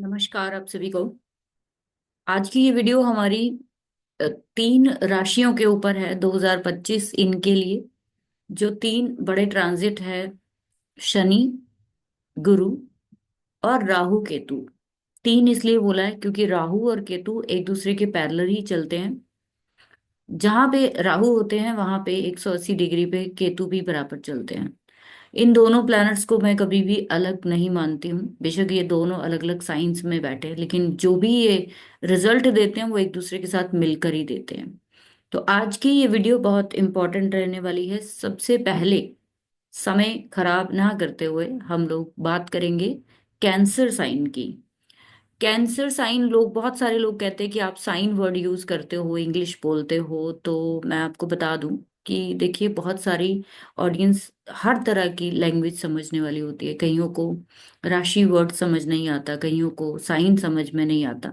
नमस्कार आप सभी को। आज की ये वीडियो हमारी अ, तीन राशियों के ऊपर है 2025 इनके लिए। जो तीन बड़े ट्रांजिट है, शनि, गुरु और राहु केतु। तीन इसलिए बोला है क्योंकि राहु और केतु एक दूसरे के पैरेलल ही चलते हैं। जहां पे राहु होते हैं वहां पे 180 डिग्री पे केतु भी बराबर चलते हैं। इन दोनों प्लैनेट्स को मैं कभी भी अलग नहीं मानती हूँ, बेशक ये दोनों अलग अलग साइंस में बैठे हैं, लेकिन जो भी ये रिजल्ट देते हैं वो एक दूसरे के साथ मिलकर ही देते हैं। तो आज की ये वीडियो बहुत इंपॉर्टेंट रहने वाली है। सबसे पहले समय खराब ना करते हुए हम लोग बात करेंगे कैंसर साइन की। कैंसर साइन, लोग बहुत सारे लोग कहते हैं कि आप साइन वर्ड यूज करते हो, इंग्लिश बोलते हो, तो मैं आपको बता दूं कि देखिए बहुत सारी ऑडियंस हर तरह की लैंग्वेज समझने वाली होती है। कईयों को राशि वर्ड समझ नहीं आता, कईयों को साइन समझ में नहीं आता।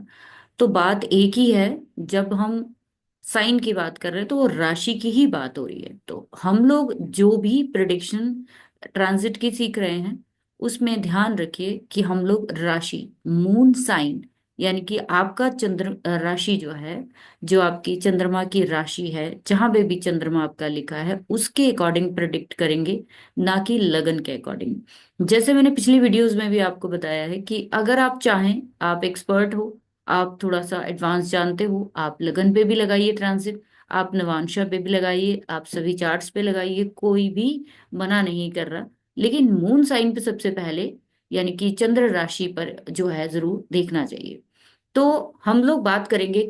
तो बात एक ही है। जब हम साइन की बात कर रहे हैं तो वो राशि की ही बात हो रही है। तो हम लोग जो भी प्रिडिक्शन ट्रांजिट की सीख रहे हैं उसमें ध्यान रखिए कि हम लोग राशि, मून साइन, यानी कि आपका चंद्र राशि जो है, जो आपकी चंद्रमा की राशि है, जहां पे भी चंद्रमा आपका लिखा है उसके अकॉर्डिंग प्रिडिक्ट करेंगे, ना कि लगन के अकॉर्डिंग। जैसे मैंने पिछली वीडियोस में भी आपको बताया है कि अगर आप चाहें, आप एक्सपर्ट हो, आप थोड़ा सा एडवांस जानते हो, आप लगन पे भी लगाइए ट्रांजिट, आप नवांशा पे भी लगाइए, आप सभी चार्ट्स पे लगाइए, कोई भी मना नहीं कर रहा। लेकिन मून साइन पे सबसे पहले, यानी कि चंद्र राशि पर जो है जरूर देखना चाहिए। तो हम लोग बात करेंगे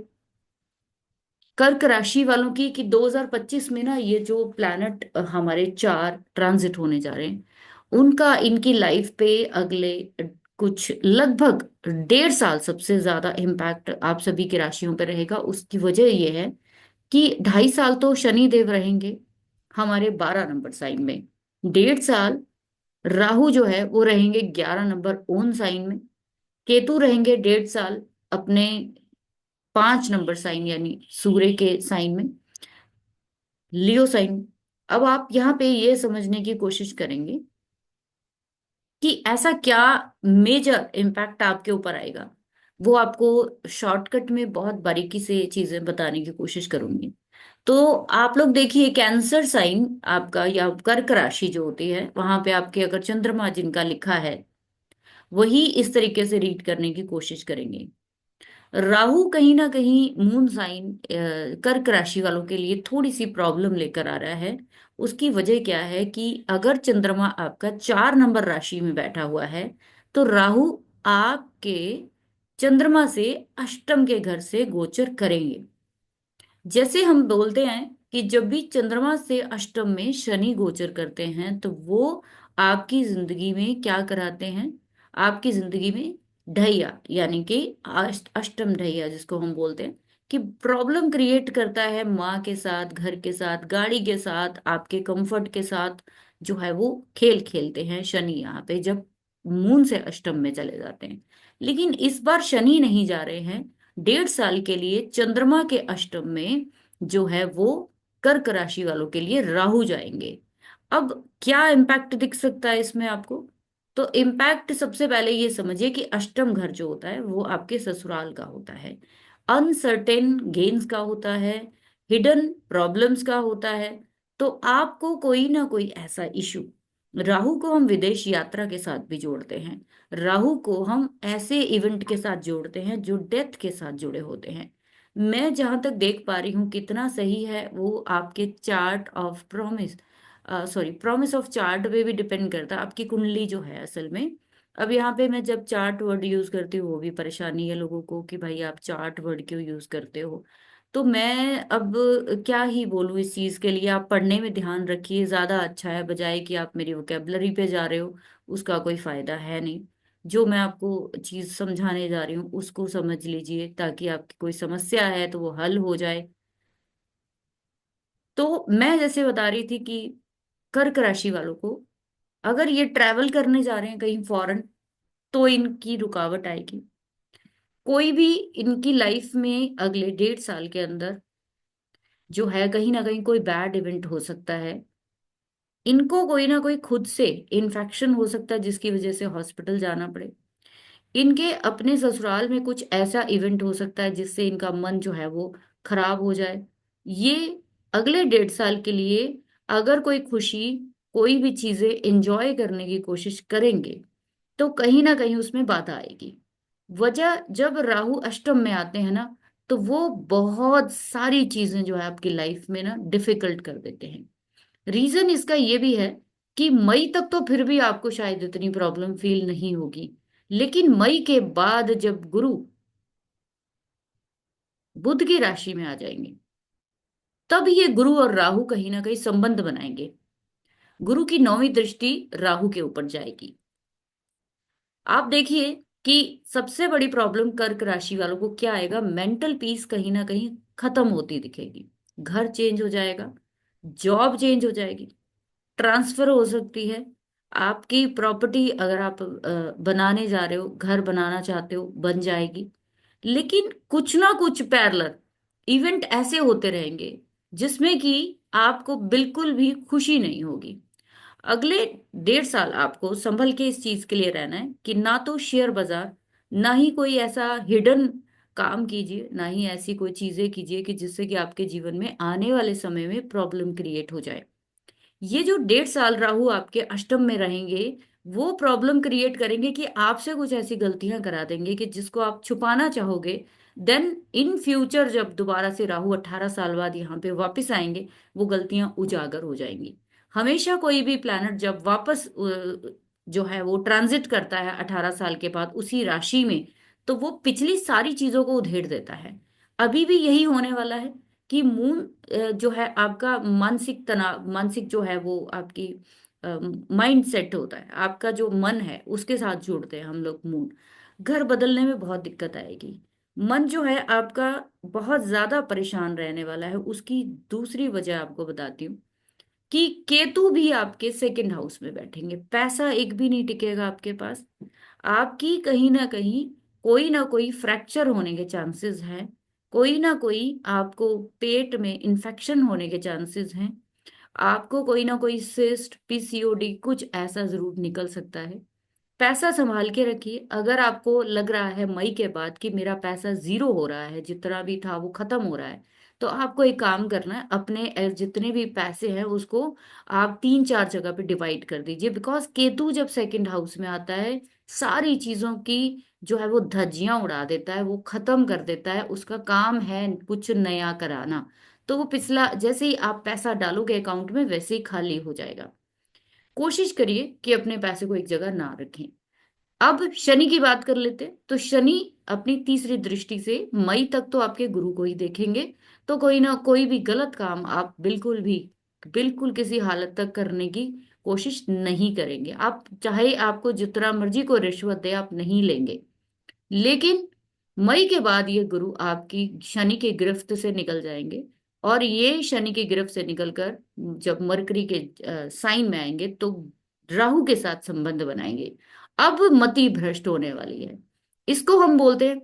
कर्क राशि वालों की कि 2025 में ना ये जो प्लैनेट हमारे चार ट्रांजिट होने जा रहे हैं उनका इनकी लाइफ पे अगले कुछ लगभग 1.5 साल सबसे ज्यादा इम्पैक्ट आप सभी की राशियों पर रहेगा। उसकी वजह ये है कि 2.5 साल तो शनि देव रहेंगे हमारे 12 नंबर साइन में। 1.5 साल राहु जो है वो रहेंगे 11 नंबर ओन साइन में। केतु रहेंगे 1.5 साल अपने 5 नंबर साइन यानी सूर्य के साइन में, लियो साइन। अब आप यहाँ पे ये समझने की कोशिश करेंगे कि ऐसा क्या मेजर इम्पैक्ट आपके ऊपर आएगा। वो आपको शॉर्टकट में बहुत बारीकी से चीजें बताने की कोशिश करूंगी। तो आप लोग देखिए, कैंसर साइन आपका या कर्क राशि जो होती है वहां पे आपके अगर चंद्रमा जिनका लिखा है वही इस तरीके से रीड करने की कोशिश करेंगे। राहु कहीं ना कहीं मून साइन कर्क राशि वालों के लिए थोड़ी सी प्रॉब्लम लेकर आ रहा है। उसकी वजह क्या है कि अगर चंद्रमा आपका 4 नंबर राशि में बैठा हुआ है तो राहु आपके चंद्रमा से अष्टम के घर से गोचर करेंगे। जैसे हम बोलते हैं कि जब भी चंद्रमा से अष्टम में शनि गोचर करते हैं तो वो आपकी जिंदगी में क्या कराते हैं, आपकी जिंदगी में ढैया, यानी कि अष्टम ढैया जिसको हम बोलते हैं कि प्रॉब्लम क्रिएट करता है माँ के साथ, घर के साथ, गाड़ी के साथ, आपके कंफर्ट के साथ। जो है वो खेल खेलते हैं शनि यहाँ पे जब मून से अष्टम में चले जाते हैं। लेकिन इस बार शनि नहीं जा रहे हैं। 1.5 साल के लिए चंद्रमा के अष्टम में जो है वो कर्क राशि वालों के लिए राहु जाएंगे। अब क्या इम्पैक्ट दिख सकता है इसमें आपको? तो इम्पैक्ट सबसे पहले ये समझिए कि अष्टम घर जो होता है वो आपके ससुराल का होता है, अनसर्टेन गेन्स का होता है, हिडन प्रॉब्लम्स का होता है। तो आपको कोई ना कोई ऐसा इशू, राहु को हम विदेश यात्रा के साथ भी जोड़ते हैं, राहु को हम ऐसे इवेंट के साथ जोड़ते हैं जो डेथ के साथ जुड़े होते हैं। मैं जहां तक देख पा रही हूँ कितना सही है वो आपके chart of promise, sorry promise of chart पे भी डिपेंड करता है, आपकी कुंडली जो है असल में। अब यहाँ पे मैं जब चार्ट वर्ड यूज करती हूँ वो भी परेशानी है लोगों को कि भाई आप चार्ट वर्ड क्यों यूज करते हो। तो मैं अब क्या ही बोलूँ इस चीज के लिए। आप पढ़ने में ध्यान रखिए, ज्यादा अच्छा है, बजाय कि आप मेरी वोकेबलरी पे जा रहे हो। उसका कोई फायदा है नहीं। जो मैं आपको चीज समझाने जा रही हूँ उसको समझ लीजिए ताकि आपकी कोई समस्या है तो वो हल हो जाए। तो मैं जैसे बता रही थी कि कर्क राशि वालों को अगर ये ट्रैवल करने जा रहे हैं कहीं फॉरेन तो इनकी रुकावट आएगी। कोई भी इनकी लाइफ में अगले 1.5 साल के अंदर जो है कहीं ना कहीं कोई बैड इवेंट हो सकता है। इनको कोई ना कोई खुद से इन्फेक्शन हो सकता है जिसकी वजह से हॉस्पिटल जाना पड़े। इनके अपने ससुराल में कुछ ऐसा इवेंट हो सकता है जिससे इनका मन जो है वो खराब हो जाए। ये अगले 1.5 साल के लिए अगर कोई खुशी, कोई भी चीजें एंजॉय करने की कोशिश करेंगे तो कहीं ना कहीं उसमें बाधा आएगी। वजह, जब राहु अष्टम में आते हैं ना, तो वो बहुत सारी चीजें जो है आपकी लाइफ में ना डिफिकल्ट कर देते हैं। रीजन इसका ये भी है कि मई तक तो फिर भी आपको शायद इतनी प्रॉब्लम फील नहीं होगी, लेकिन मई के बाद जब गुरु बुध की राशि में आ जाएंगे, तब ये गुरु और राहु कहीं ना कहीं संबंध बनाएंगे। गुरु की 9वीं दृष्टि राहु के ऊपर जाएगी। आप देखिए कि सबसे बड़ी प्रॉब्लम कर्क राशि वालों को क्या आएगा, मेंटल पीस कहीं ना कहीं खत्म होती दिखेगी। घर चेंज हो जाएगा, जॉब चेंज हो जाएगी, ट्रांसफर हो सकती है। आपकी प्रॉपर्टी अगर आप बनाने जा रहे हो, घर बनाना चाहते हो, बन जाएगी। लेकिन कुछ ना कुछ पैरेलल इवेंट ऐसे होते रहेंगे जिसमें कि आपको बिल्कुल भी खुशी नहीं होगी। अगले 1.5 साल आपको संभल के इस चीज के लिए रहना है कि ना तो शेयर बाजार, ना ही कोई ऐसा हिडन काम कीजिए, ना ही ऐसी कोई चीजें कीजिए कि जिससे कि आपके जीवन में आने वाले समय में प्रॉब्लम क्रिएट हो जाए। ये जो 1.5 साल राहु आपके अष्टम में रहेंगे, वो प्रॉब्लम क्रिएट करेंगे कि आपसे कुछ ऐसी गलतियां करा देंगे कि जिसको आप छुपाना चाहोगे। देन इन फ्यूचर जब दोबारा से राहु 18 साल बाद यहाँ पे वापस आएंगे, वो गलतियां उजागर हो जाएंगी। हमेशा कोई भी प्लैनेट जब वापस जो है वो ट्रांजिट करता है 18 साल के बाद उसी राशि में, तो वो पिछली सारी चीजों को उधेड़ देता है। अभी भी यही होने वाला है कि मून जो है आपका मानसिक तनाव, मानसिक जो है वो आपकी माइंड सेट होता है, आपका जो मन है उसके साथ जुड़ते हैं हम लोग मून। घर बदलने में बहुत दिक्कत आएगी। मन जो है आपका बहुत ज्यादा परेशान रहने वाला है। उसकी दूसरी वजह आपको बताती हूँ कि केतु भी आपके सेकंड हाउस में बैठेंगे, पैसा एक भी नहीं टिकेगा आपके पास। आपकी कहीं ना कोई फ्रैक्चर होने के चांसेस हैं, कोई ना कोई आपको पेट में इन्फेक्शन होने के चांसेस हैं, आपको कोई ना कोई सिस्ट, पीसीओडी कुछ ऐसा जरूर निकल सकता है। पैसा संभाल के रखिए। अगर आपको लग रहा है मई के बाद कि मेरा पैसा जीरो हो रहा है, जितना भी था वो खत्म हो रहा है, तो आपको एक काम करना है, अपने जितने भी पैसे हैं उसको आप 3-4 जगह पे डिवाइड कर दीजिए। बिकॉज केतु जब सेकंड हाउस में आता है, सारी चीजों की जो है वो धज्जियां उड़ा देता है, वो खत्म कर देता है। उसका काम है कुछ नया कराना। तो वो पिछला जैसे ही आप पैसा डालोगे अकाउंट में, वैसे ही खाली हो जाएगा। कोशिश करिए कि अपने पैसे को एक जगह ना रखें। अब शनि की बात कर लेते हैं। तो शनि अपनी तीसरी दृष्टि से मई तक तो आपके गुरु को ही देखेंगे। तो कोई ना कोई भी गलत काम आप बिल्कुल किसी हालत तक करने की कोशिश नहीं करेंगे। आप चाहे आपको जितना मर्जी को रिश्वत दे, आप नहीं लेंगे। लेकिन मई के बाद ये गुरु आपकी शनि के गिरफ्त से निकल जाएंगे। और ये शनि की गिरफ्त से निकलकर जब मरकरी के साइन में आएंगे तो राहु के साथ संबंध बनाएंगे। अब मति भ्रष्ट होने वाली है। इसको हम बोलते हैं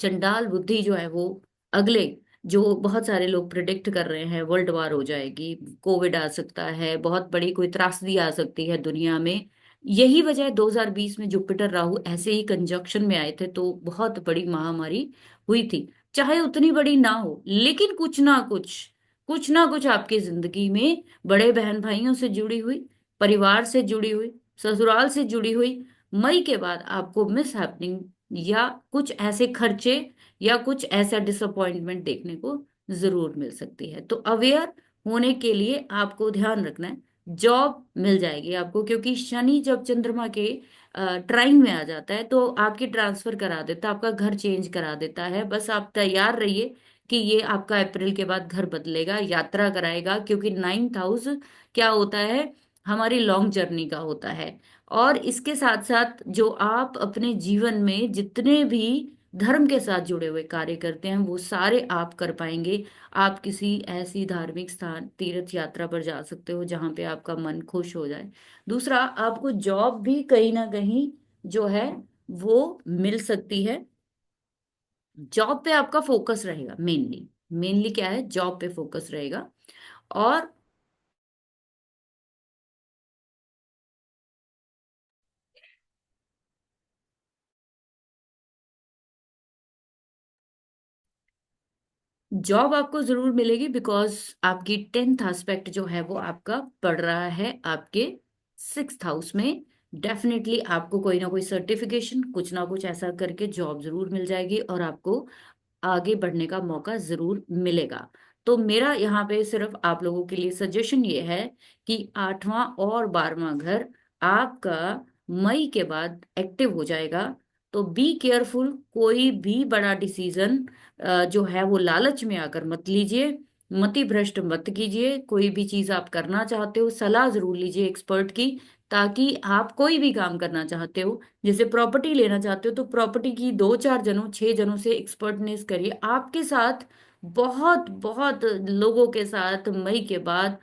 चंडाल बुद्धि जो है वो अगले, जो बहुत सारे लोग प्रिडिक्ट कर रहे हैं, वर्ल्ड वार हो जाएगी, कोविड आ सकता है, बहुत बड़ी कोई त्रासदी आ सकती है दुनिया में। यही वजह है 2020 में जुपिटर राहु ऐसे ही कंजक्शन में आए थे तो बहुत बड़ी महामारी हुई थी। चाहे उतनी बड़ी ना हो, लेकिन कुछ ना कुछ आपकी जिंदगी में बड़े बहन भाइयों से जुड़ी हुई, परिवार से जुड़ी हुई, ससुराल से जुड़ी हुई, मई के बाद आपको मिस हैपनिंग या कुछ ऐसे खर्चे या कुछ ऐसा डिसअपॉइंटमेंट देखने को जरूर मिल सकती है। तो अवेयर होने के लिए आपको ध्यान रखना है। जॉब मिल जाएगी आपको, क्योंकि शनि जब चंद्रमा के ट्राइन में आ जाता है तो आपकी ट्रांसफर करा देता है, आपका घर चेंज करा देता है। बस आप तैयार रहिए कि ये आपका अप्रैल के बाद घर बदलेगा, यात्रा कराएगा, क्योंकि 9th हाउस क्या होता है, हमारी लॉन्ग जर्नी का होता है। और इसके साथ साथ जो आप अपने जीवन में जितने भी धर्म के साथ जुड़े हुए कार्य करते हैं वो सारे आप कर पाएंगे। आप किसी ऐसी धार्मिक स्थान, तीर्थ यात्रा पर जा सकते हो जहाँ पे आपका मन खुश हो जाए। दूसरा, आपको जॉब भी कहीं ना कहीं जो है वो मिल सकती है। जॉब पे आपका फोकस रहेगा मेनली। मेनली क्या है, जॉब पे फोकस रहेगा। और जॉब आपको जरूर मिलेगी, बिकॉज आपकी 10th एस्पेक्ट जो है वो आपका पड़ रहा है आपके 6th हाउस में। डेफिनेटली आपको कोई ना कोई सर्टिफिकेशन, कुछ ना कुछ ऐसा करके जॉब जरूर मिल जाएगी और आपको आगे बढ़ने का मौका जरूर मिलेगा। तो मेरा यहाँ पे सिर्फ आप लोगों के लिए सजेशन ये है कि 8वां और 12वां घर आपका मई के बाद एक्टिव हो जाएगा। तो बी केयरफुल, कोई भी बड़ा डिसीजन जो है वो लालच में आकर मत लीजिए, मति भ्रष्ट मत कीजिए। कोई भी चीज आप करना चाहते हो सलाह जरूर लीजिए एक्सपर्ट की, ताकि आप कोई भी काम करना चाहते हो, जैसे प्रॉपर्टी लेना चाहते हो तो प्रॉपर्टी की 2 4 जनों 6 जनों से एक्सपर्टनेस करिए। आपके साथ बहुत बहुत लोगों के साथ मई के बाद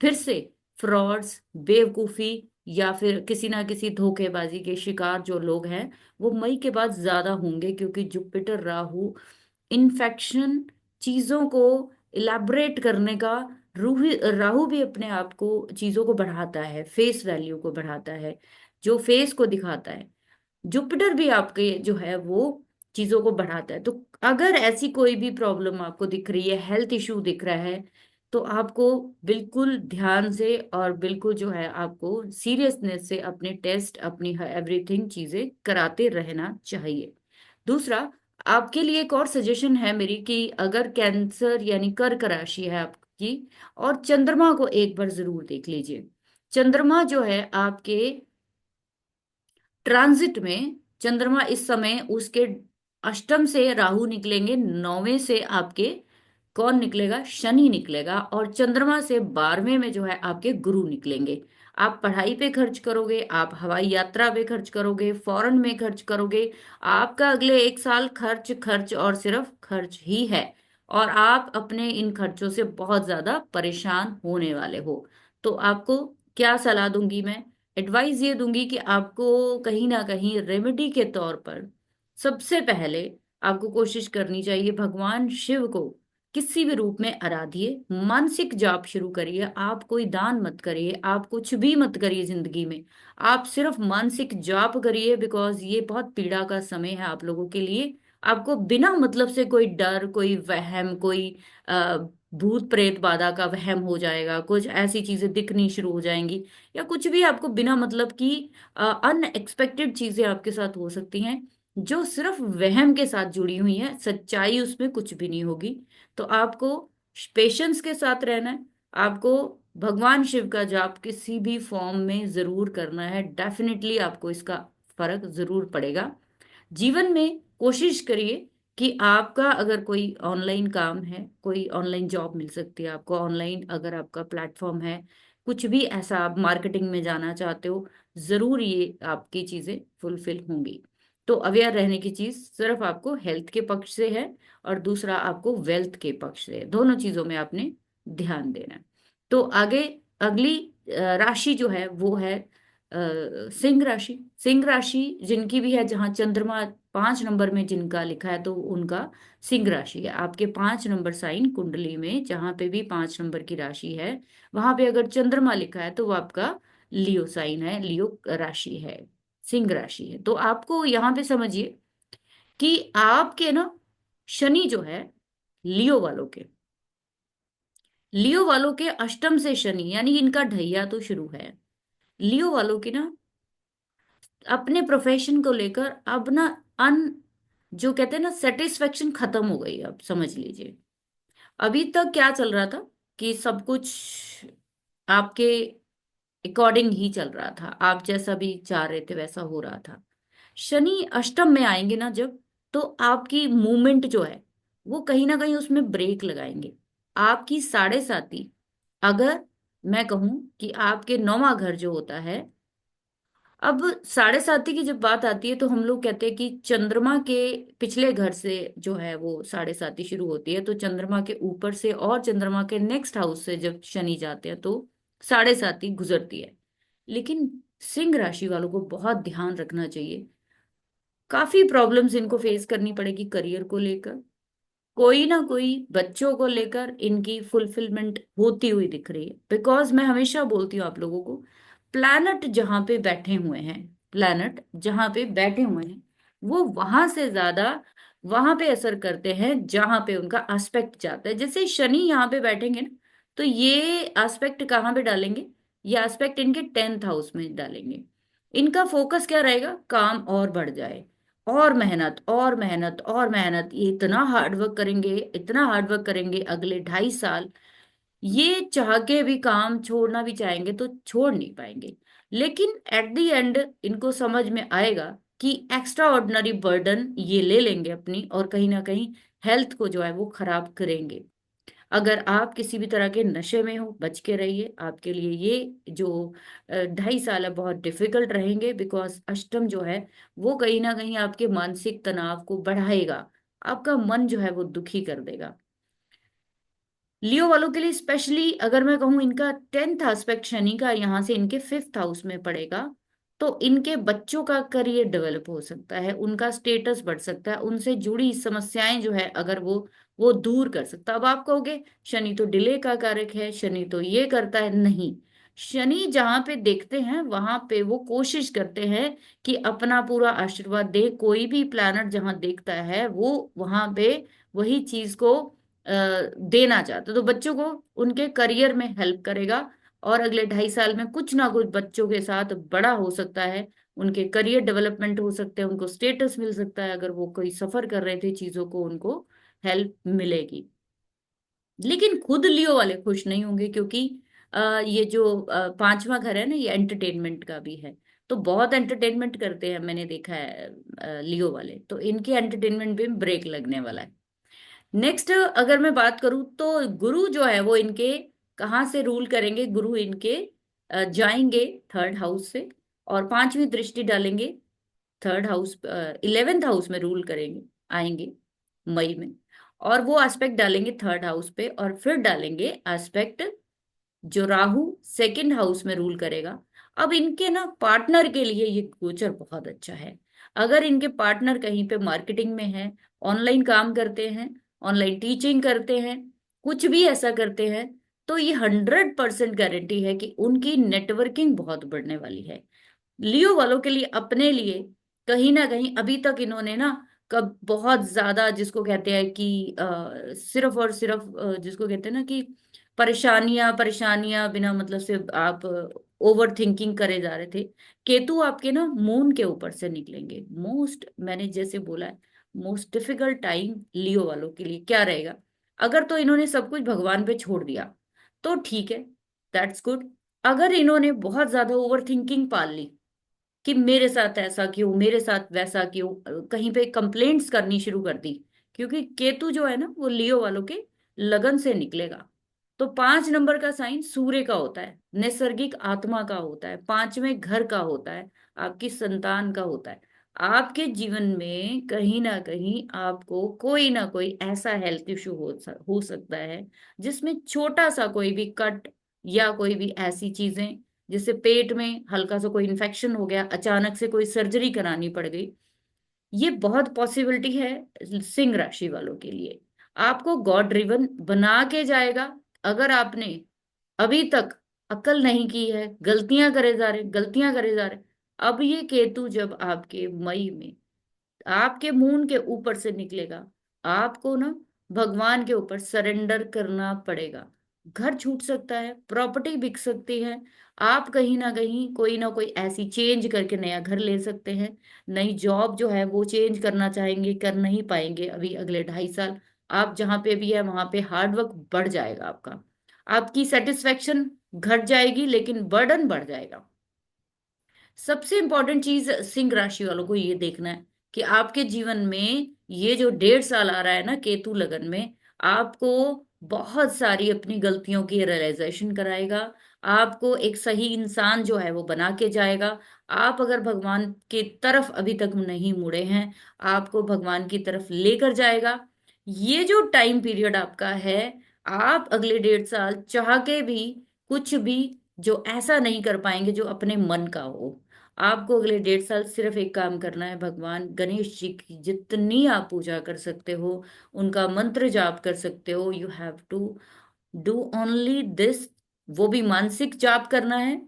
फिर से फ्रॉड्स, बेवकूफी या फिर किसी ना किसी धोखेबाजी के शिकार जो लोग हैं वो मई के बाद ज्यादा होंगे, क्योंकि जुपिटर राहु इन्फेक्शन चीजों को इलेबोरेट करने का, रूही राहु भी अपने आप को चीजों को बढ़ाता है, फेस वैल्यू को बढ़ाता है, जो फेस को दिखाता है। जुपिटर भी आपके जो है वो चीजों को बढ़ाता है। तो अगर ऐसी कोई भी प्रॉब्लम आपको दिख रही है, हेल्थ इशू दिख रहा है, तो आपको बिल्कुल ध्यान से और बिल्कुल जो है आपको सीरियसनेस से अपने टेस्ट, अपनी एवरीथिंग चीजें कराते रहना चाहिए। दूसरा, आपके लिए एक और सजेशन है मेरी कि अगर कैंसर यानी कर्क राशि है आपकी, और चंद्रमा को एक बार जरूर देख लीजिए। चंद्रमा जो है आपके ट्रांजिट में, चंद्रमा इस समय उसके अष्टम से राहु निकलेंगे, 9वें से आपके कौन निकलेगा, शनि निकलेगा, और चंद्रमा से 12वें में जो है आपके गुरु निकलेंगे। आप पढ़ाई पे खर्च करोगे, आप हवाई यात्रा पे खर्च करोगे, फॉरेन में खर्च करोगे। आपका अगले 1 साल खर्च खर्च और सिर्फ खर्च ही है, और आप अपने इन खर्चों से बहुत ज्यादा परेशान होने वाले हो। तो आपको क्या सलाह दूंगी मैं, एडवाइस ये दूंगी कि आपको कहीं ना कहीं रेमेडी के तौर पर सबसे पहले आपको कोशिश करनी चाहिए, भगवान शिव को किसी भी रूप में आराधिए, मानसिक जाप शुरू करिए। आप कोई दान मत करिए, आप कुछ भी मत करिए जिंदगी में, आप सिर्फ मानसिक जाप करिए, बिकॉज ये बहुत पीड़ा का समय है आप लोगों के लिए। आपको बिना मतलब से कोई डर, कोई वहम, कोई अ, भूत प्रेत बाधा का वहम हो जाएगा, कुछ ऐसी चीजें दिखनी शुरू हो जाएंगी, या कुछ भी आपको बिना मतलब की अनएक्सपेक्टेड चीजें आपके साथ हो सकती हैं, जो सिर्फ वहम के साथ जुड़ी हुई हैं, सच्चाई उसमें कुछ भी नहीं होगी। तो आपको पेशेंस के साथ रहना है, आपको भगवान शिव का जाप किसी भी फॉर्म में जरूर करना है। डेफिनेटली आपको इसका फर्क जरूर पड़ेगा। जीवन में कोशिश करिए कि आपका अगर कोई ऑनलाइन काम है, कोई ऑनलाइन जॉब मिल सकती है आपको, ऑनलाइन अगर आपका प्लेटफॉर्म है, कुछ भी ऐसा आप मार्केटिंग में जाना चाहते हो, जरूर ये आपकी चीजें फुलफिल होंगी। तो अवेयर रहने की चीज सिर्फ आपको हेल्थ के पक्ष से है, और दूसरा आपको वेल्थ के पक्ष से है, दोनों चीजों में आपने ध्यान देना है। तो आगे अगली राशि जो है वो है सिंह राशि। सिंह राशि जिनकी भी है, जहाँ चंद्रमा 5 नंबर में जिनका लिखा है तो उनका सिंह राशि है। आपके 5 नंबर साइन कुंडली में जहां पे भी 5 नंबर की राशि है, वहां पे अगर चंद्रमा लिखा है तो वो आपका लियो साइन है, लियो राशि है, सिंह राशि है। तो आपको यहाँ पे समझिए कि आपके ना शनि जो है, लियो वालों के, लियो वालों के अष्टम से शनि, यानी इनका ढैया तो शुरू है। लियो वालों की ना अपने प्रोफेशन को लेकर अब ना अन जो कहते हैं ना सेटिस्फेक्शन खत्म हो गई, अब समझ लीजिए। अभी तक क्या चल रहा था कि सब कुछ आपके अकॉर्डिंग ही चल रहा था, आप जैसा भी चाह रहे थे वैसा हो रहा था। शनि अष्टम में आएंगे ना जब, तो आपकी मूवमेंट जो है वो कहीं ना कहीं उसमें ब्रेक लगाएंगे। आपकी 7.5, अगर मैं कहूं कि आपके 9वां घर जो होता है, अब 7.5 की जब बात आती है तो हम लोग कहते हैं कि चंद्रमा के पिछले घर से जो है वो 7.5 शुरू होती है, तो चंद्रमा के ऊपर से और चंद्रमा के नेक्स्ट हाउस से जब शनि जाते हैं तो 7.5 गुजरती है। लेकिन सिंह राशि वालों को बहुत ध्यान रखना चाहिए, काफी प्रॉब्लम्स इनको फेस करनी पड़ेगी करियर को लेकर, कोई ना कोई बच्चों को लेकर इनकी फुलफिलमेंट होती हुई दिख रही है। बिकॉज मैं हमेशा बोलती हूँ आप लोगों को, प्लैनेट जहां पे बैठे हुए हैं, प्लैनेट जहां पे बैठे हुए हैं वो वहां से ज्यादा वहां पे असर करते हैं जहां पे उनका एस्पेक्ट जाता है। जैसे शनि यहाँ पे बैठेंगे ना, तो ये एस्पेक्ट कहाँ पे डालेंगे? ये एस्पेक्ट इनके 10th हाउस में डालेंगे। इनका फोकस क्या रहेगा? काम और बढ़ जाए, और मेहनत और मेहनत और मेहनत। ये इतना हार्डवर्क करेंगे, इतना हार्डवर्क करेंगे अगले 2.5 साल। ये चाह के भी काम छोड़ना भी चाहेंगे तो छोड़ नहीं पाएंगे। लेकिन एट द एंड इनको समझ में आएगा कि एक्स्ट्रा ऑर्डिनरी बर्डन ये ले लेंगे अपनी, और कहीं ना कहीं हेल्थ को जो है वो खराब करेंगे। अगर आप किसी भी तरह के नशे में हो, बच के रहिए। आपके लिए ये जो 2.5 साल है बहुत डिफिकल्ट रहेंगे, बिकॉज अष्टम जो है वो कहीं ना कहीं आपके मानसिक तनाव को बढ़ाएगा, आपका मन जो है वो दुखी कर देगा। लियो वालों के लिए स्पेशली अगर मैं कहूँ, इनका 10th एस्पेक्ट शनि का यहाँ से इनके 5th हाउस में पड़ेगा, तो इनके बच्चों का करियर डेवलप हो सकता है, उनका स्टेटस बढ़ सकता है, उनसे जुड़ी समस्याएं जो है अगर वो दूर कर सकता है। अब आप कहोगे शनि तो डिले का कारक है, शनि तो ये करता है। नहीं, शनि जहां पे देखते हैं वहां पे वो कोशिश करते हैं कि अपना पूरा आशीर्वाद दे। कोई भी प्लैनेट जहां देखता है वो वहां पे वही चीज को देना चाहते हो। तो बच्चों को उनके करियर में हेल्प करेगा, और अगले 2.5 साल में कुछ ना कुछ बच्चों के साथ बड़ा हो सकता है। उनके करियर डेवलपमेंट हो सकते हैं, उनको स्टेटस मिल सकता है, अगर वो कोई सफर कर रहे थे चीजों को उनको हेल्प मिलेगी। लेकिन खुद लियो वाले खुश नहीं होंगे, क्योंकि ये जो 5वां घर है ना, ये एंटरटेनमेंट का भी है। तो बहुत एंटरटेनमेंट करते हैं, मैंने देखा है लियो वाले, तो इनके एंटरटेनमेंट पे ब्रेक लगने वाला है। नेक्स्ट अगर मैं बात करूं, तो गुरु जो है वो इनके कहाँ से रूल करेंगे? गुरु इनके जाएंगे 3rd हाउस से, और 5वीं दृष्टि डालेंगे 3rd हाउस, 11th हाउस में रूल करेंगे, आएंगे मई में। और वो एस्पेक्ट डालेंगे 3rd हाउस पे, और फिर डालेंगे एस्पेक्ट जो राहु 2nd हाउस में रूल करेगा। अब इनके ना पार्टनर के लिए ये गोचर बहुत अच्छा है। अगर इनके पार्टनर कहीं पे मार्केटिंग में है, ऑनलाइन काम करते हैं, ऑनलाइन टीचिंग करते हैं, कुछ भी ऐसा करते हैं, तो ये 100% गारंटी है कि उनकी नेटवर्किंग बहुत बढ़ने वाली है। लियो वालों के लिए, अपने लिए कहीं ना कहीं अभी तक इन्होंने ना कब बहुत ज्यादा जिसको कहते हैं कि सिर्फ और सिर्फ जिसको कहते हैं ना कि परेशानियां परेशानियां बिना मतलब से आप ओवर थिंकिंग करे जा रहे थे। केतु आपके ना मून के ऊपर से निकलेंगे। मोस्ट, मैंने जैसे बोला है, मोस्ट डिफिकल्ट टाइम लियो वालों के लिए क्या रहेगा? अगर तो इन्होंने सब कुछ भगवान पे छोड़ दिया तो ठीक है, दैट्स गुड। अगर इन्होंने बहुत ज्यादा ओवर थिंकिंग पाल ली कि मेरे साथ ऐसा क्यों, मेरे साथ वैसा क्यों, कहीं पे कंप्लेंट्स करनी शुरू कर दी, क्योंकि केतु जो है ना वो लियो वालों के लगन से निकलेगा। तो 5 नंबर का साइन सूर्य का होता है, नैसर्गिक आत्मा का होता है, 5वें घर का होता है, आपकी संतान का होता है। आपके जीवन में कहीं ना कहीं आपको कोई ना कोई ऐसा हेल्थ इशू हो सकता है, जिसमें छोटा सा कोई भी कट या कोई भी ऐसी चीजें, जैसे पेट में हल्का सा कोई इन्फेक्शन हो गया, अचानक से कोई सर्जरी करानी पड़ गई। ये बहुत पॉसिबिलिटी है सिंह राशि वालों के लिए। आपको गॉड ड्रिवन बना के जाएगा। अगर आपने अभी तक अक्ल नहीं की है, गलतियां करे जा रहे, अब ये केतु जब आपके मई में आपके मून के ऊपर से निकलेगा, आपको ना भगवान के ऊपर सरेंडर करना पड़ेगा। घर छूट सकता है, प्रॉपर्टी बिक सकती है, आप कहीं ना कोई ऐसी चेंज करके नया घर ले सकते हैं। नई जॉब जो है वो चेंज करना चाहेंगे, कर नहीं पाएंगे अभी अगले 2.5 साल। आप जहां पे भी है वहां पे हार्डवर्क बढ़ जाएगा आपका, आपकी सेटिस्फेक्शन घट जाएगी, लेकिन बर्डन बढ़ जाएगा। सबसे इंपॉर्टेंट चीज सिंह राशि वालों को ये देखना है कि आपके जीवन में ये जो 1.5 साल आ रहा है ना केतु लगन में, आपको बहुत सारी अपनी गलतियों की रियलाइजेशन कराएगा। आपको एक सही इंसान जो है वो बना के जाएगा। आप अगर भगवान की तरफ अभी तक नहीं मुड़े हैं, आपको भगवान की तरफ लेकर जाएगा। ये जो टाइम पीरियड आपका है, आप अगले 1.5 साल चाह के भी कुछ भी जो ऐसा नहीं कर पाएंगे जो अपने मन का हो। आपको अगले 1.5 साल सिर्फ एक काम करना है, भगवान गणेश जी की जितनी आप पूजा कर सकते हो, उनका मंत्र जाप कर सकते हो, you have to do only this. वो भी मानसिक जाप करना है।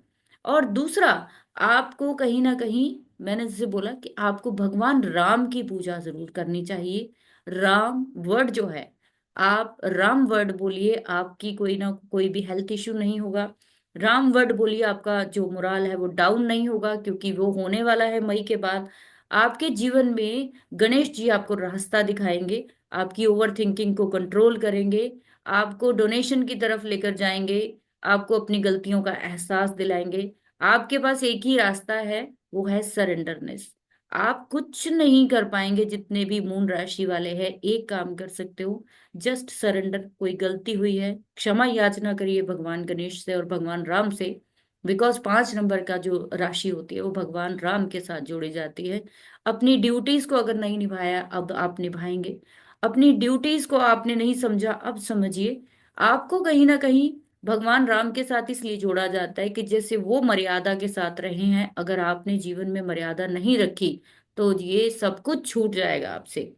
और दूसरा, आपको कहीं ना कहीं मैंने जैसे बोला कि आपको भगवान राम की पूजा जरूर करनी चाहिए। राम वर्ड जो है, आप राम वर्ड बोलिए, आपकी कोई ना कोई भी हेल्थ इश्यू नहीं होगा। राम वर्ड बोलिए, आपका जो मोराल है वो डाउन नहीं होगा, क्योंकि वो होने वाला है मई के बाद। आपके जीवन में गणेश जी आपको रास्ता दिखाएंगे, आपकी ओवर थिंकिंग को कंट्रोल करेंगे, आपको डोनेशन की तरफ लेकर जाएंगे, आपको अपनी गलतियों का एहसास दिलाएंगे। आपके पास एक ही रास्ता है, वो है सरेंडरनेस। आप कुछ नहीं कर पाएंगे, जितने भी मून राशि वाले हैं एक काम कर सकते हो, जस्ट सरेंडर। कोई गलती हुई है, क्षमा याचना करिए भगवान गणेश से और भगवान राम से। बिकॉज 5 नंबर का जो राशि होती है वो भगवान राम के साथ जोड़ी जाती है। अपनी ड्यूटीज को अगर नहीं निभाया, अब आप निभाएंगे। अपनी ड्यूटीज को आपने नहीं समझा, अब समझिए। आपको कहीं ना कहीं भगवान राम के साथ इसलिए जोड़ा जाता है कि जैसे वो मर्यादा के साथ रहे हैं, अगर आपने जीवन में मर्यादा नहीं रखी तो ये सब कुछ छूट जाएगा आपसे।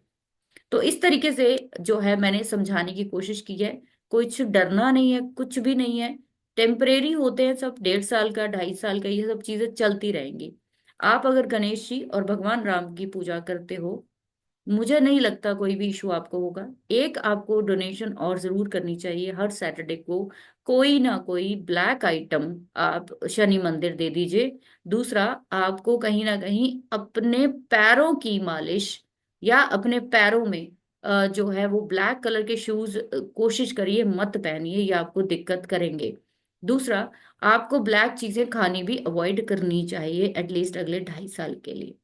तो इस तरीके से जो है मैंने समझाने की कोशिश की है। कुछ डरना नहीं है, कुछ भी नहीं है। टेम्परेरी होते हैं सब, 1.5 साल का, 2.5 साल का, ये सब चीजें चलती रहेंगी। आप अगर गणेश जी और भगवान राम की पूजा करते हो, मुझे नहीं लगता कोई भी इशू आपको होगा। एक आपको डोनेशन और जरूर करनी चाहिए, हर सैटरडे को कोई ना कोई ब्लैक आइटम आप शनि मंदिर दे दीजिए। दूसरा, आपको कहीं ना कहीं अपने पैरों की मालिश, या अपने पैरों में जो है वो ब्लैक कलर के शूज कोशिश करिए मत पहनिए, ये आपको दिक्कत करेंगे। दूसरा, आपको ब्लैक चीजें खानी भी अवॉइड करनी चाहिए, एटलीस्ट अगले 2.5 साल के लिए।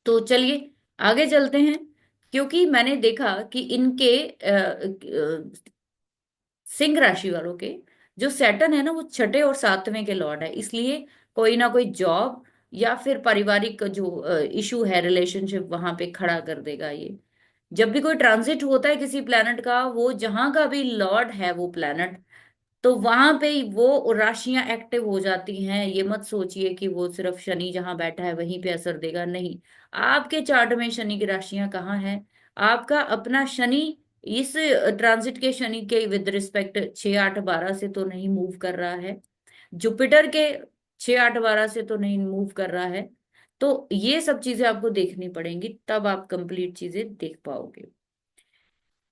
तो चलिए आगे चलते हैं। क्योंकि मैंने देखा कि इनके सिंह राशि वालों के जो सैटर्न है ना, वो छठे और सातवें के लॉर्ड है, इसलिए कोई ना कोई जॉब या फिर पारिवारिक जो इशू है, रिलेशनशिप, वहां पे खड़ा कर देगा ये। जब भी कोई ट्रांजिट होता है किसी प्लेनेट का, वो जहां का भी लॉर्ड है वो प्लेनेट, तो वहां पे ही वो राशियां एक्टिव हो जाती हैं। ये मत सोचिए कि वो सिर्फ शनि जहां बैठा है वहीं पे असर देगा, नहीं। आपके चार्ट में शनि की राशियां कहाँ हैं? आपका अपना शनि इस ट्रांजिट के शनि के विद रिस्पेक्ट 6 8 12 से तो नहीं मूव कर रहा है, जुपिटर के 6 8 12 से तो नहीं मूव कर रहा है। तो ये सब चीजें आपको देखनी पड़ेंगी, तब आप कंप्लीट चीजें देख पाओगे।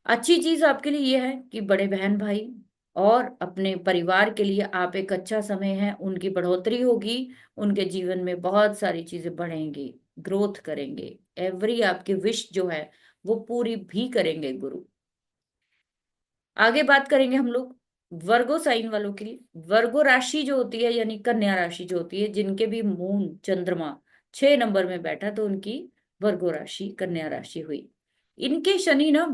अच्छी चीज आपके लिए यह है कि बड़े बहन भाई और अपने परिवार के लिए आप एक अच्छा समय है, उनकी बढ़ोतरी होगी, उनके जीवन में बहुत सारी चीजें बढ़ेंगी, ग्रोथ करेंगे। एवरी आपकी विश जो है वो पूरी भी करेंगे गुरु। आगे बात करेंगे हम लोग वर्गो साइन वालों की। वर्गो राशि जो होती है, यानी कन्या राशि जो होती है, जिनके भी मून चंद्रमा 6 नंबर में बैठा, तो उनकी वर्गो राशि कन्या राशि हुई। इनके शनि ना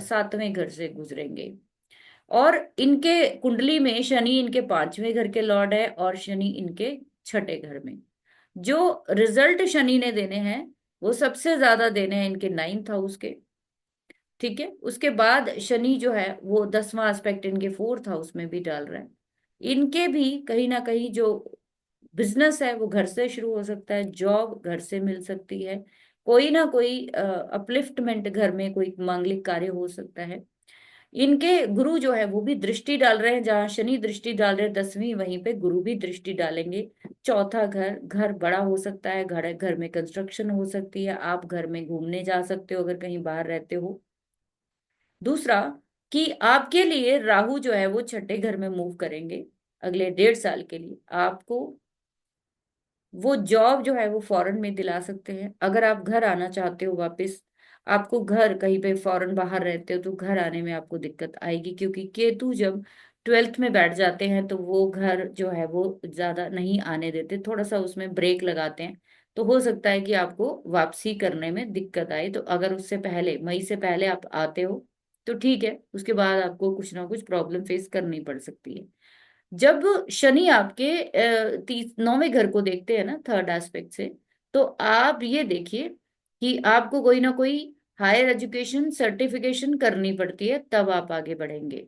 7वें घर से गुजरेंगे, और इनके कुंडली में शनि इनके 5वें घर के लॉर्ड है और शनि इनके छठे घर में। जो रिजल्ट शनि ने देने हैं वो सबसे ज्यादा देने हैं इनके 9th हाउस के। ठीक है, उसके बाद शनि जो है वो 10वां एस्पेक्ट इनके 4th हाउस में भी डाल रहा है। इनके भी कहीं ना कहीं जो बिजनेस है वो घर से शुरू हो सकता है, जॉब घर से मिल सकती है, कोई ना कोई अपलिफ्टमेंट घर में कोई मांगलिक कार्य हो सकता है। इनके गुरु जो है वो भी दृष्टि डाल रहे हैं, जहां शनि दृष्टि डाल रहे हैं 10वीं, वहीं पे गुरु भी दृष्टि डालेंगे। चौथा घर, घर बड़ा हो सकता है, घर घर में कंस्ट्रक्शन हो सकती है, आप घर में घूमने जा सकते हो अगर कहीं बाहर रहते हो। दूसरा, कि आपके लिए राहु जो है वो छठे घर में मूव करेंगे अगले 1.5 साल के लिए। आपको वो जॉब जो है वो फॉरेन में दिला सकते हैं, अगर आप घर आना चाहते हो वापस। आपको घर कहीं पे फॉरेन बाहर रहते हो तो घर आने में आपको दिक्कत आएगी, क्योंकि केतु जब 12th में बैठ जाते हैं तो वो घर जो है वो ज्यादा नहीं आने देते, थोड़ा सा उसमें ब्रेक लगाते हैं। तो हो सकता है कि आपको वापसी करने में दिक्कत आए, तो अगर उससे पहले, मई से पहले आप आते हो तो ठीक है, उसके बाद आपको कुछ ना कुछ प्रॉब्लम फेस करनी पड़ सकती है। जब शनि आपके 9वें घर को देखते हैं ना, थर्ड एस्पेक्ट से, तो आप ये देखिए कि आपको कोई ना कोई हायर एजुकेशन सर्टिफिकेशन करनी पड़ती है, तब आप आगे बढ़ेंगे।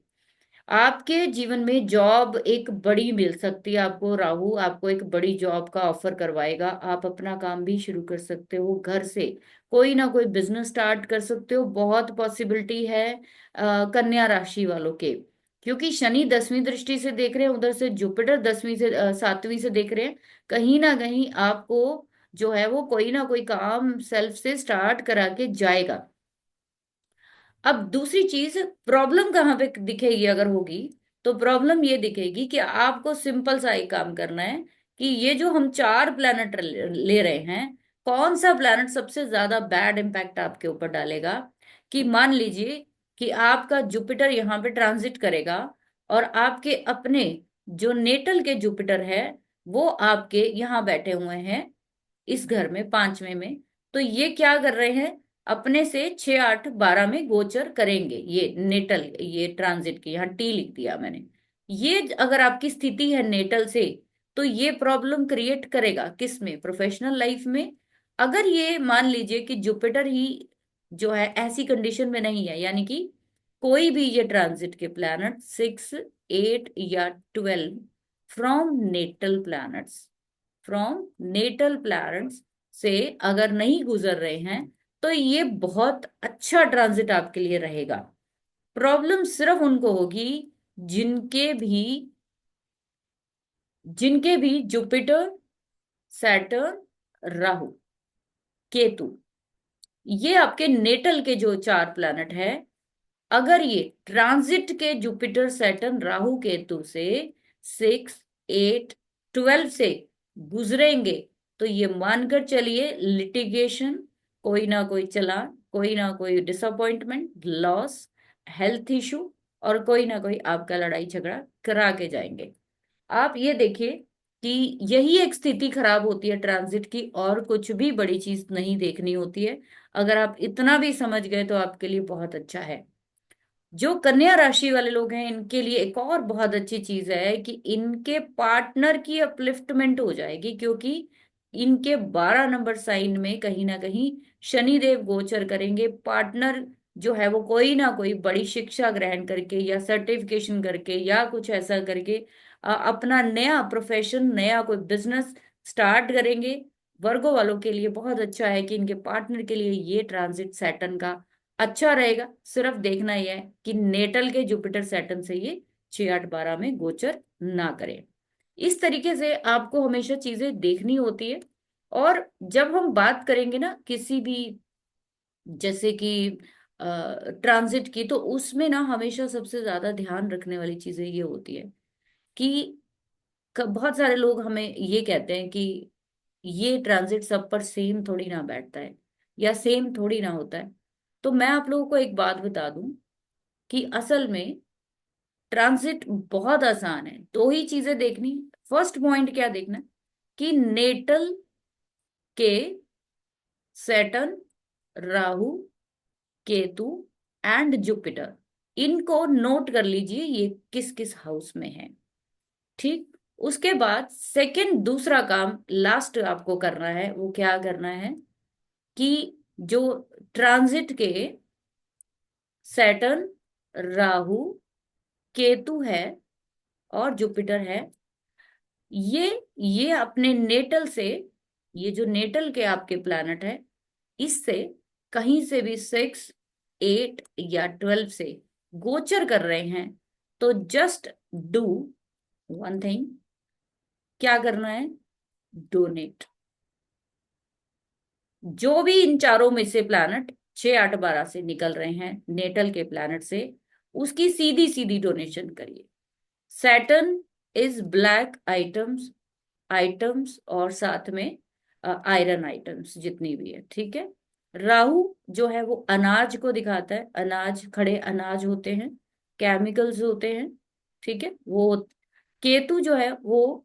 आपके जीवन में जॉब एक बड़ी मिल सकती है आपको, राहु आपको एक बड़ी जॉब का ऑफर करवाएगा, आप अपना काम भी शुरू कर सकते हो घर से, कोई ना कोई बिजनेस स्टार्ट कर सकते हो, बहुत पॉसिबिलिटी है कन्या राशि वालों के। क्योंकि शनि 10वीं दृष्टि से देख रहे हैं, उधर से जुपिटर 10वीं से 7वीं से देख रहे हैं, कहीं ना कहीं आपको जो है वो कोई ना कोई काम सेल्फ से स्टार्ट करा के जाएगा। अब दूसरी चीज, प्रॉब्लम कहाँ पे दिखेगी अगर होगी, तो प्रॉब्लम ये दिखेगी कि आपको सिंपल सा एक काम करना है कि ये जो हम चार प्लैनेट ले रहे हैं, कौन सा प्लैनेट सबसे ज्यादा बैड इम्पैक्ट आपके ऊपर डालेगा। कि मान लीजिए कि आपका जुपिटर यहाँ पे ट्रांजिट करेगा, और आपके अपने जो नेटल के जुपिटर है वो आपके यहाँ बैठे हुए हैं इस घर में पांचवें में। तो ये क्या कर रहे हैं, अपने से 6 8 12 में गोचर करेंगे। ये नेटल, ये ट्रांजिट की यहाँ टी लिख दिया मैंने। ये अगर आपकी स्थिति है नेटल से, तो ये प्रॉब्लम क्रिएट करेगा किस में, प्रोफेशनल लाइफ में। अगर ये मान लीजिए कि जुपिटर ही जो है ऐसी कंडीशन में नहीं है, यानी कि कोई भी ये ट्रांजिट के प्लैनेट 6 8 या 12 from natal planets, from natal planets से अगर नहीं गुजर रहे हैं, तो ये बहुत अच्छा ट्रांजिट आपके लिए रहेगा। प्रॉब्लम सिर्फ उनको होगी जिनके भी जिनके भी जुपिटर, सैटर्न, राहु, केतु, ये आपके नेटल के जो चार प्लैनेट है, अगर ये ट्रांजिट के जुपिटर सैटर्न राहु केतु से 6 8 12 से गुजरेंगे, तो ये मानकर चलिए लिटिगेशन, कोई ना कोई चालान, कोई ना कोई डिसअपॉइंटमेंट, लॉस, हेल्थ इशू, और कोई ना कोई आपका लड़ाई झगड़ा करा के जाएंगे। आप ये देखिए कि यही एक स्थिति खराब होती है ट्रांजिट की, और कुछ भी बड़ी चीज नहीं देखनी होती है। अगर आप इतना भी समझ गए तो आपके लिए बहुत अच्छा है। जो कन्या राशि वाले लोग हैं, इनके लिए एक और बहुत अच्छी चीज है कि इनके पार्टनर की अपलिफ्टमेंट हो जाएगी, क्योंकि इनके 12 नंबर साइन में कहीं ना कहीं शनि देव गोचर करेंगे। पार्टनर जो है वो कोई ना कोई बड़ी शिक्षा ग्रहण करके या सर्टिफिकेशन करके या कुछ ऐसा करके अपना नया प्रोफेशन, नया कोई बिजनेस स्टार्ट करेंगे। वर्गो वालों के लिए बहुत अच्छा है कि इनके पार्टनर के लिए ये ट्रांजिट सैटर्न का अच्छा रहेगा। सिर्फ देखना यह है कि नेटल के जुपिटर सैटर्न से ये 6 8 12 में गोचर ना करें। इस तरीके से आपको हमेशा चीजें देखनी होती है। और जब हम बात करेंगे ना किसी भी, जैसे कि ट्रांजिट की, तो उसमें ना हमेशा सबसे ज्यादा ध्यान रखने वाली चीजें ये होती है कि बहुत सारे लोग हमें ये कहते हैं कि ये ट्रांजिट सब पर सेम थोड़ी ना बैठता है, या सेम थोड़ी ना होता है। तो मैं आप लोगों को एक बात बता दूं कि असल में ट्रांजिट बहुत आसान है। दो ही चीजें देखनी। फर्स्ट पॉइंट क्या देखना है कि नेटल के Saturn, Rahu, Ketu and Jupiter, इनको नोट कर लीजिए ये किस किस हाउस में है। ठीक। उसके बाद सेकंड, दूसरा काम लास्ट आपको करना है, वो क्या करना है कि जो ट्रांजिट के सैटर्न, राहु, केतु है और जुपिटर है, ये अपने नेटल से, ये जो नेटल के आपके प्लैनेट है, इससे कहीं से भी 6 8 या 12 से गोचर कर रहे हैं, तो जस्ट डू वन थिंग। क्या करना है, डोनेट। जो भी इन चारों में से प्लैनेट 6 8 12 से निकल रहे हैं नेटल के प्लैनेट से, उसकी सीधी सीधी डोनेशन करिए। Saturn is black items, items और साथ में आयरन आइटम्स जितनी भी है, ठीक है। राहु जो है वो अनाज को दिखाता है, अनाज, खड़े अनाज होते हैं, केमिकल्स होते हैं, ठीक है वो। केतु जो है वो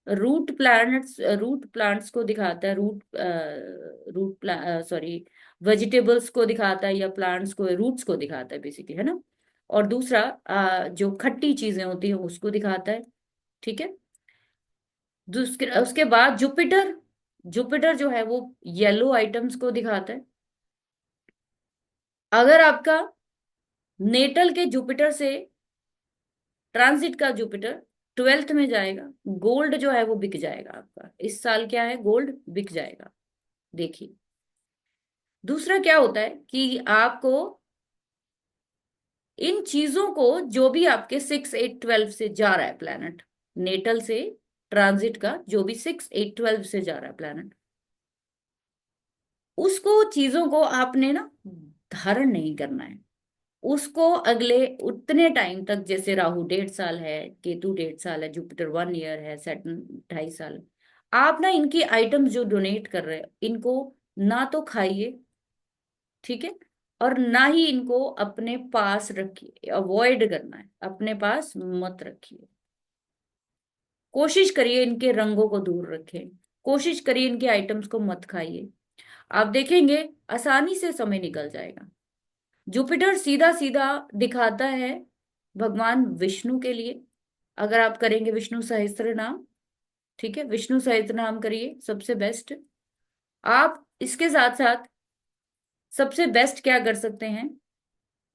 रूट प्लांट्स को दिखाता है, सॉरी, वेजिटेबल्स को दिखाता है, या प्लांट्स को, रूट्स को दिखाता है बेसिकली, है ना। और दूसरा जो खट्टी चीजें होती हैं उसको दिखाता है, ठीक है। उसके बाद जुपिटर, जुपिटर जो है वो येलो आइटम्स को दिखाता है। अगर आपका नेटल के जुपिटर से ट्रांजिट का जुपिटर 12th में जाएगा, गोल्ड जो है वो बिक जाएगा आपका। इस साल क्या है, गोल्ड बिक जाएगा। देखिए, दूसरा क्या होता है कि आपको इन चीजों को, जो भी आपके 6 8 12 से जा रहा है प्लैनेट, नेटल से ट्रांजिट का जो भी 6 8 12 से जा रहा है प्लैनेट, उसको चीजों को आपने ना धारण नहीं करना है। उसको अगले उतने टाइम तक, जैसे राहु 1.5 साल है, केतु 1.5 साल है, जुपिटर 1 ईयर है, सैटर्न 2.5 साल है, आप ना इनकी आइटम्स जो डोनेट कर रहे हैं इनको ना तो खाइए, ठीक है, और ना ही इनको अपने पास रखिए, अवॉइड करना है, अपने पास मत रखिए। कोशिश करिए इनके रंगों को दूर रखें, कोशिश करिए इनके आइटम्स को मत खाइए। आप देखेंगे आसानी से समय निकल जाएगा। जुपिटर सीधा सीधा दिखाता है भगवान विष्णु के लिए। अगर आप करेंगे विष्णु सहस्त्र नाम, ठीक है, विष्णु सहस्त्र नाम करिए, सबसे बेस्ट। आप इसके साथ साथ सबसे बेस्ट क्या कर सकते हैं,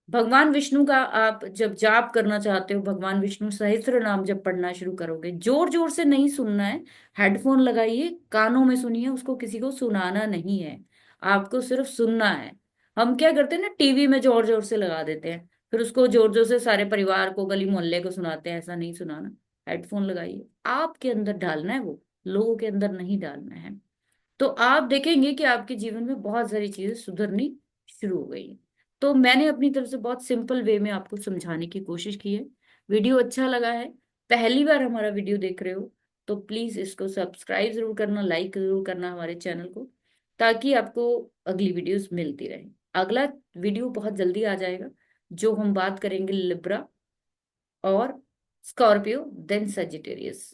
भगवान विष्णु का आप जब जाप करना चाहते हो, भगवान विष्णु सहस्त्र नाम जब पढ़ना शुरू करोगे, जोर जोर से नहीं सुनना है, हेडफोन लगाइए, कानों में सुनिए, उसको किसी को सुनाना नहीं है, आपको सिर्फ सुनना है। हम क्या करते हैं ना, टीवी में जोर जोर से लगा देते हैं, फिर उसको जोर जोर से सारे परिवार को, गली मोहल्ले को सुनाते हैं, ऐसा नहीं सुनाना। हेडफोन लगाइए, आपके अंदर डालना है वो, लोगों के अंदर नहीं डालना है। तो आप देखेंगे कि आपके जीवन में बहुत सारी चीजें सुधरनी शुरू हो गई हैं। तो मैंने अपनी तरफ से बहुत सिंपल वे में आपको समझाने की कोशिश की है। वीडियो अच्छा लगा है, पहली बार हमारा वीडियो देख रहे हो, तो प्लीज इसको सब्सक्राइब जरूर करना, लाइक जरूर करना हमारे चैनल को, ताकि आपको अगली वीडियोस मिलती रहे। अगला वीडियो बहुत जल्दी आ जाएगा, जो हम बात करेंगे लिब्रा और स्कॉर्पियो देन सजिटेरियस।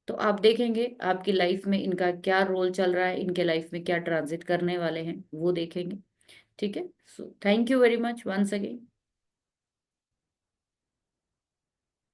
तो आप देखेंगे आपकी लाइफ में इनका क्या रोल चल रहा है, इनके लाइफ में क्या ट्रांजिट करने वाले हैं वो देखेंगे। ठीक है, so thank you very much once again.